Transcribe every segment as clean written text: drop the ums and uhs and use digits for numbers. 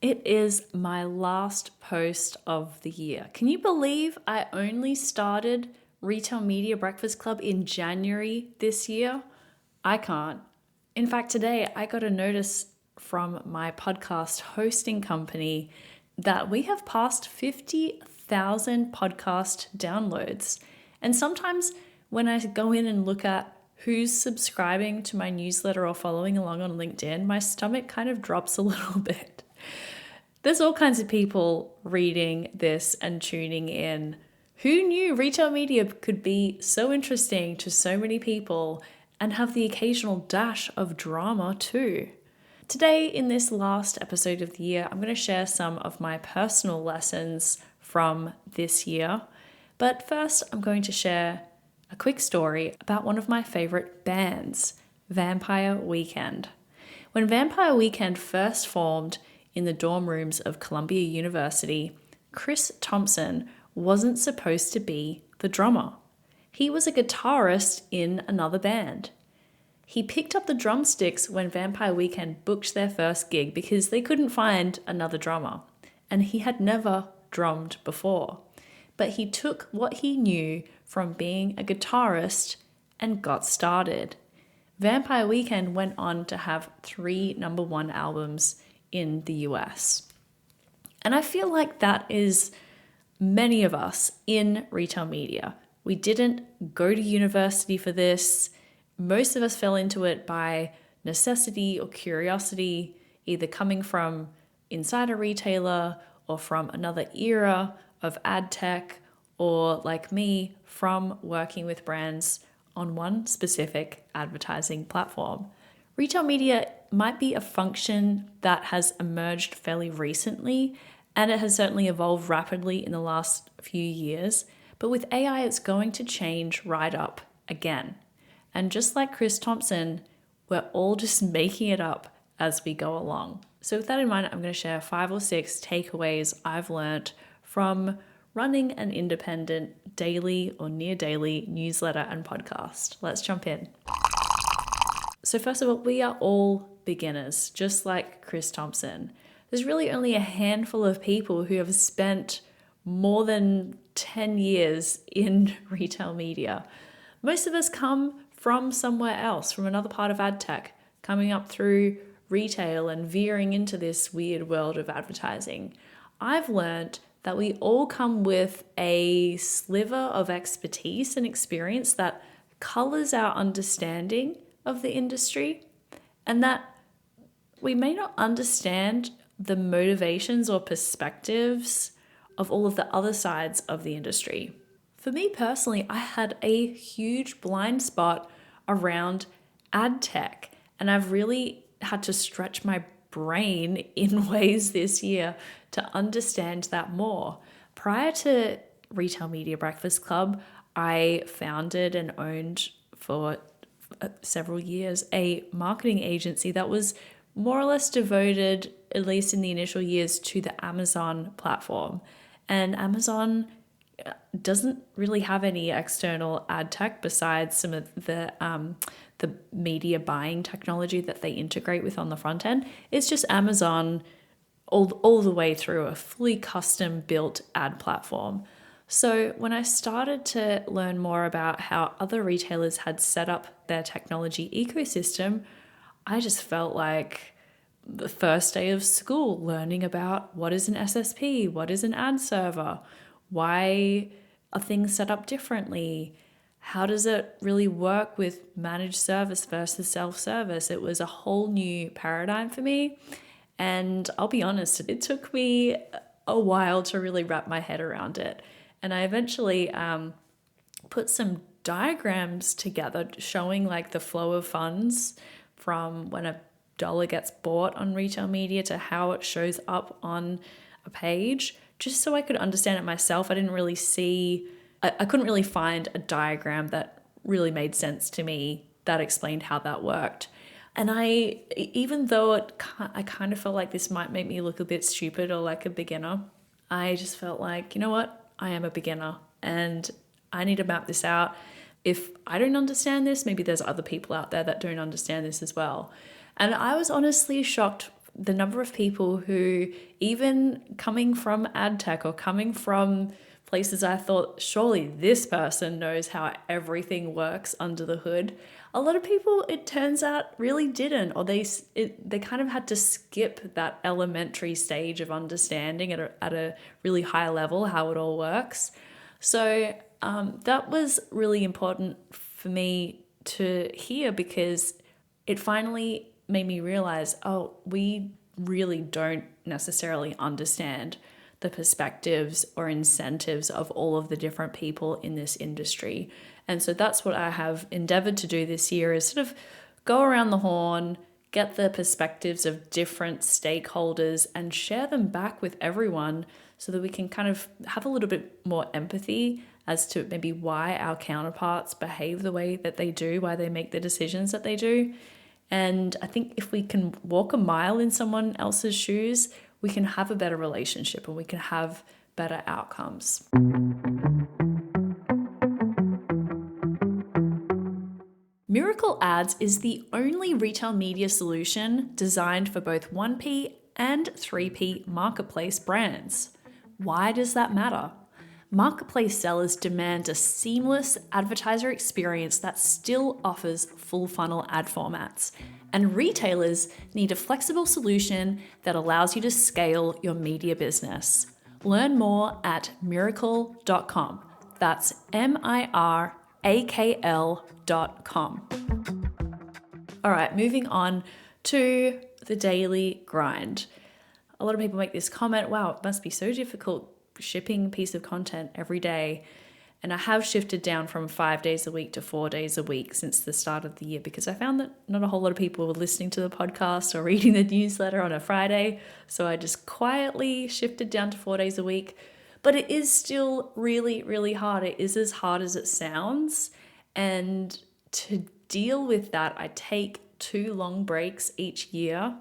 It is my last post of the year. Can you believe I only started Retail Media Breakfast Club in January this year? I can't. In fact, today I got a notice from my podcast hosting company that we have passed 50,000 podcast downloads. And sometimes when I go in and look at who's subscribing to my newsletter or following along on LinkedIn, my stomach kind of drops a little bit. There's all kinds of people reading this and tuning in. Who knew retail media could be so interesting to so many people and have the occasional dash of drama too? Today, in this last episode of the year, I'm going to share some of my personal lessons from this year. But first, I'm going to share a quick story about one of my favorite bands, Vampire Weekend. When Vampire Weekend first formed in the dorm rooms of Columbia University, Chris Thompson wasn't supposed to be the drummer. He was a guitarist in another band. He picked up the drumsticks when Vampire Weekend booked their first gig because they couldn't find another drummer, and he had never drummed before. But he took what he knew from being a guitarist and got started. Vampire Weekend went on to have 3 number 1 albums in the US. And I feel like that is many of us in retail media. We didn't go to university for this. Most of us fell into it by necessity or curiosity, either coming from inside a retailer or from another era of ad tech, or like me, from working with brands on one specific advertising platform. Retail media might be a function that has emerged fairly recently, and it has certainly evolved rapidly in the last few years. But with AI, it's going to change right up again. And just like Chris Thompson, we're all just making it up as we go along. So with that in mind, I'm going to share 5 or 6 takeaways I've learned from running an independent daily or near daily newsletter and podcast. Let's jump in. So first of all, we are all beginners, just like Chris Thompson. There's really only a handful of people who have spent more than 10 years in retail media. Most of us come from somewhere else, from another part of ad tech, coming up through retail and veering into this weird world of advertising. I've learned that we all come with a sliver of expertise and experience that colors our understanding of the industry, and that we may not understand the motivations or perspectives of all of the other sides of the industry. For me personally, I had a huge blind spot around ad tech, and I've really had to stretch my brain in ways this year to understand that more. Prior to Retail Media Breakfast Club, I founded and owned for several years a marketing agency that was more or less devoted, at least in the initial years, to the Amazon platform. And Amazon doesn't really have any external ad tech besides some of the media buying technology that they integrate with on the front end. It's just Amazon all the way through, a fully custom built ad platform. So when I started to learn more about how other retailers had set up their technology ecosystem, I just felt like the first day of school learning about what is an SSP, what is an ad server, why are things set up differently, how does it really work with managed service versus self-service. It was a whole new paradigm for me. And I'll be honest, it took me a while to really wrap my head around it. And I eventually put some diagrams together showing like the flow of funds from when a dollar gets bought on retail media to how it shows up on a page, just so I could understand it myself. I couldn't really find a diagram that really made sense to me that explained how that worked. And even though I kind of felt like this might make me look a bit stupid or like a beginner, I just felt like, you know what? I am a beginner and I need to map this out. If I don't understand this, maybe there's other people out there that don't understand this as well. And I was honestly shocked the number of people who, even coming from ad tech or coming from places I thought, surely this person knows how everything works under the hood. A lot of people, it turns out, really didn't, or they kind of had to skip that elementary stage of understanding at a really high level how it all works. So that was really important for me to hear, because it finally made me realize, oh, we really don't necessarily understand the perspectives or incentives of all of the different people in this industry. And so that's what I have endeavored to do this year, is sort of go around the horn, get the perspectives of different stakeholders and share them back with everyone, so that we can kind of have a little bit more empathy as to maybe why our counterparts behave the way that they do, why they make the decisions that they do. And I think if we can walk a mile in someone else's shoes, we can have a better relationship and we can have better outcomes. Miracle Ads is the only retail media solution designed for both 1P and 3P marketplace brands. Why does that matter? Marketplace sellers demand a seamless advertiser experience that still offers full funnel ad formats. And retailers need a flexible solution that allows you to scale your media business. Learn more at miracle.com. That's MIRAKL.com. All right, moving on to the daily grind. A lot of people make this comment, wow, it must be so difficult shipping a piece of content every day. And I have shifted down from 5 days a week to 4 days a week since the start of the year, because I found that not a whole lot of people were listening to the podcast or reading the newsletter on a Friday. So I just quietly shifted down to 4 days a week. But it is still really, really hard. It is as hard as it sounds. And to deal with that, I take 2 long breaks each year.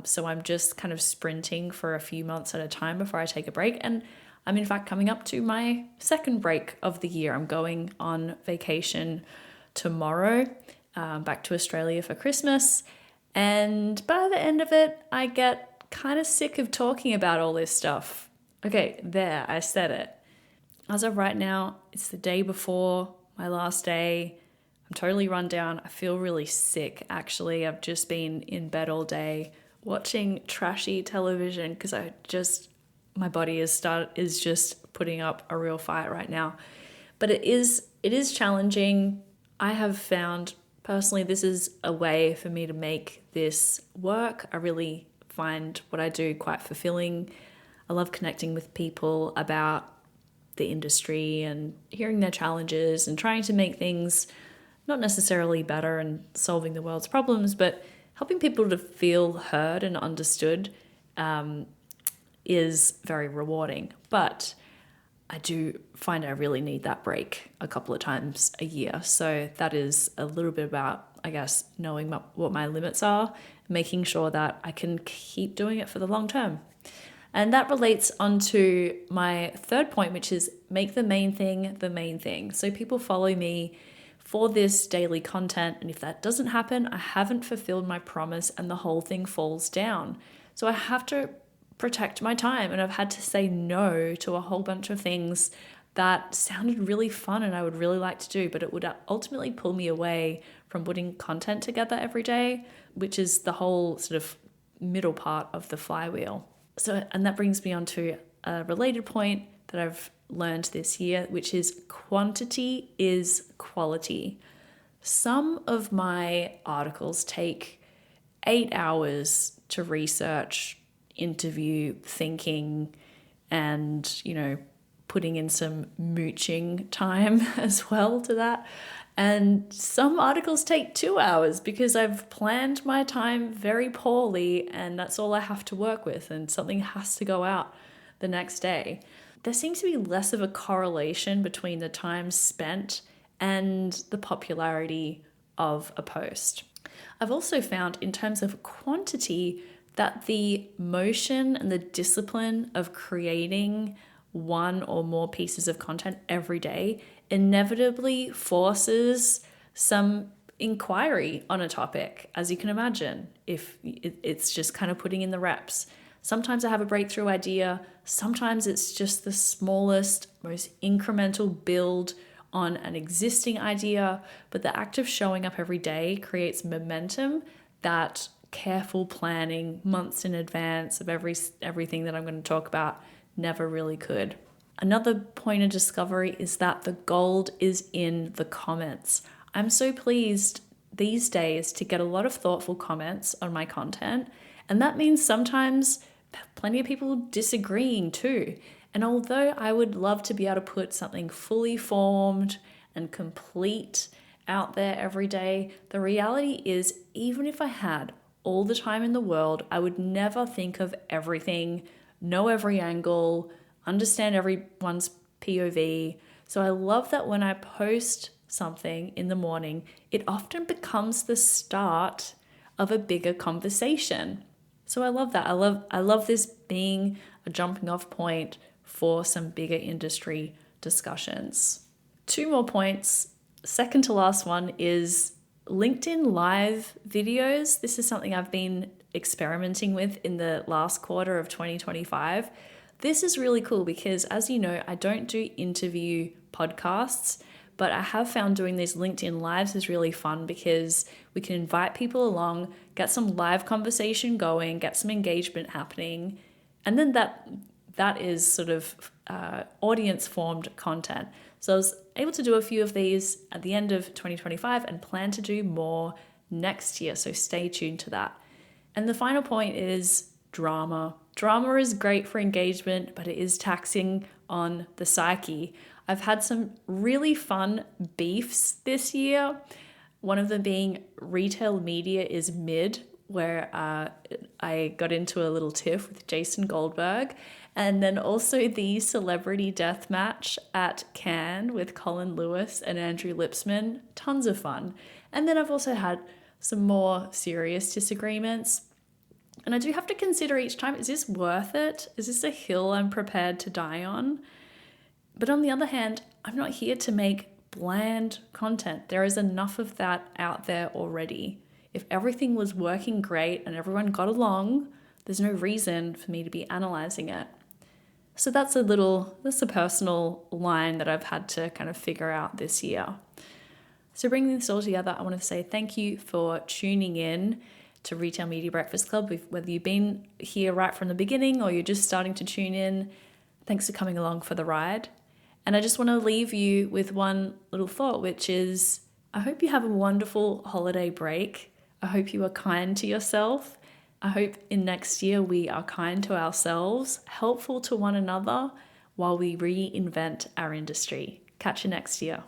So I'm just kind of sprinting for a few months at a time before I take a break. And I'm in fact coming up to my second break of the year. I'm going on vacation tomorrow, back to Australia for Christmas. And by the end of it, I get kind of sick of talking about all this stuff. Okay, there, I said it. As of right now, it's the day before my last day. I'm totally run down. I feel really sick, actually. I've just been in bed all day watching trashy television because my body is just putting up a real fight right now. But it is challenging. I have found personally this is a way for me to make this work. I really find what I do quite fulfilling. I love connecting with people about the industry and hearing their challenges and trying to make things not necessarily better and solving the world's problems, but helping people to feel heard and understood is very rewarding. But I do find I really need that break a couple of times a year. So that is a little bit about, I guess, knowing what my limits are, making sure that I can keep doing it for the long term. And that relates onto my third point, which is make the main thing the main thing. So people follow me for this daily content, and if that doesn't happen, I haven't fulfilled my promise and the whole thing falls down. So I have to protect my time, and I've had to say no to a whole bunch of things that sounded really fun and I would really like to do, but it would ultimately pull me away from putting content together every day, which is the whole sort of middle part of the flywheel. So, and that brings me on to a related point that I've learned this year, which is quantity is quality. Some of my articles take 8 hours to research, interview, thinking, and, putting in some mooching time as well to that. And some articles take 2 hours because I've planned my time very poorly and that's all I have to work with, and something has to go out the next day. There seems to be less of a correlation between the time spent and the popularity of a post. I've also found in terms of quantity that the motion and the discipline of creating one or more pieces of content every day inevitably forces some inquiry on a topic, as you can imagine, if it's just kind of putting in the reps. Sometimes I have a breakthrough idea. Sometimes it's just the smallest, most incremental build on an existing idea. But the act of showing up every day creates momentum that careful planning months in advance of everything that I'm going to talk about never really could. Another point of discovery is that the gold is in the comments. I'm so pleased these days to get a lot of thoughtful comments on my content, and that means sometimes plenty of people disagreeing too. And although I would love to be able to put something fully formed and complete out there every day, the reality is, even if I had all the time in the world, I would never think of everything, know every angle, understand everyone's POV. So I love that when I post something in the morning, it often becomes the start of a bigger conversation. So I love that. I love this being a jumping off point for some bigger industry discussions. 2 more points. Second to last one is LinkedIn Live videos. This is something I've been experimenting with in the last quarter of 2025. This is really cool because, as you know, I don't do interview podcasts, but I have found doing these LinkedIn Lives is really fun because we can invite people along, get some live conversation going, get some engagement happening, and then that is sort of audience-formed content. So I was able to do a few of these at the end of 2025 and plan to do more next year, so stay tuned to that. And the final point is drama. Drama is great for engagement, but it is taxing on the psyche. I've had some really fun beefs this year. One of them being retail media is mid, where I got into a little tiff with Jason Goldberg. And then also the celebrity death match at Cannes with Colin Lewis and Andrew Lipsman. Tons of fun. And then I've also had some more serious disagreements. And I do have to consider each time, is this worth it? Is this a hill I'm prepared to die on? But on the other hand, I'm not here to make bland content. There is enough of that out there already. If everything was working great and everyone got along, there's no reason for me to be analyzing it. So that's a personal line that I've had to kind of figure out this year. So bringing this all together, I want to say thank you for tuning in to Retail Media Breakfast Club. Whether you've been here right from the beginning or you're just starting to tune in, thanks for coming along for the ride. And I just want to leave you with one little thought, which is I hope you have a wonderful holiday break. I hope you are kind to yourself. I hope in next year we are kind to ourselves, helpful to one another while we reinvent our industry. Catch you next year.